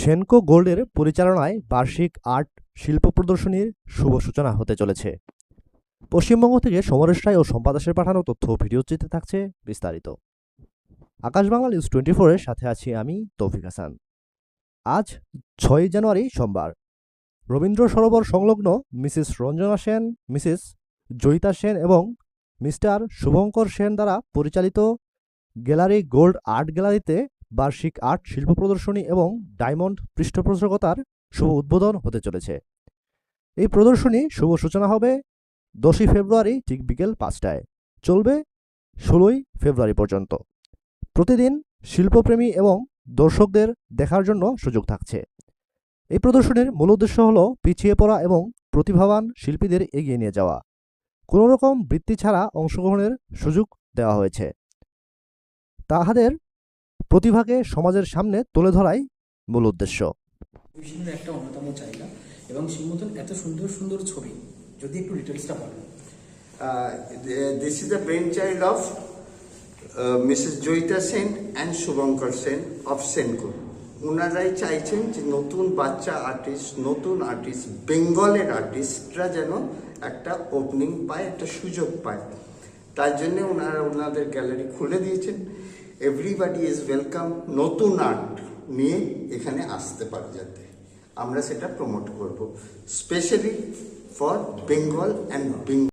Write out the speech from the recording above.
সেনকো গোল্ডের পরিচালনায় বার্ষিক আর্ট শিল্প প্রদর্শনীর শুভ সূচনা হতে চলেছে। পশ্চিমবঙ্গ থেকে সমরেশ রায় ও শম্পা দাসের পাঠানো তথ্য ও ভিডিওচিত্রে থাকছে বিস্তারিত। আকাশ বাংলা নিউজ 24-এর সাথে আছি আমি তৌফিক হাসান। আজ 6 জানুয়ারি সোমবার রবীন্দ্র সরোবর সংলগ্ন মিসেস রঞ্জনা সেন, মিসেস জয়িতা সেন এবং মিস্টার শুভঙ্কর সেন দ্বারা পরিচালিত গ্যালারি গোল্ড আর্ট গ্যালারিতে বার্ষিক আর্ট শিল্প প্রদর্শনী এবং ডায়মন্ড পৃষ্ঠপোষকতার শুভ উদ্বোধন হতে চলেছে। এই প্রদর্শনী শুভ সূচনা হবে 10ই ফেব্রুয়ারি ঠিক বিকেল 5টায়, চলবে 16ই ফেব্রুয়ারি পর্যন্ত। প্রতিদিন শিল্পপ্রেমী এবং দর্শকদের দেখার জন্য সুযোগ থাকছে। এই প্রদর্শনীর মূল উদ্দেশ্য হল পিছিয়ে পড়া এবং প্রতিভাবান শিল্পীদের এগিয়ে নিয়ে যাওয়া। কোনো রকম বৃত্তি ছাড়া অংশগ্রহণের সুযোগ দেওয়া হয়েছে। তাহাদের প্রতিভাকে সমাজের সামনে তুলে ধরাই মূল উদ্দেশ্য। এক্সিবিশনের একটা অন্যতম চাহিদা এবং সেই মতন এত সুন্দর সুন্দর ছবি যদি একটু ডিটেলসটা বলেন। This is the brainchild of Mrs. Joyita Sen and Shubhankar Sen of Senco. ওনারাই চাইছেন যে নতুন বাচ্চা আর্টিস্ট, নতুন আর্টিস্ট, বেঙ্গলের আর্টিস্টরা যেন একটা ওপেনিং পায়, একটা সুযোগ পায়। তার জন্য ওনারা ওনাদের গ্যালারি খুলে দিয়েছেন। Everybody is welcome. নতুন আর্ট নিয়ে এখানে আসতে পারে, যাতে আমরা সেটা প্রমোট করব, specially for Bengal and Bengal.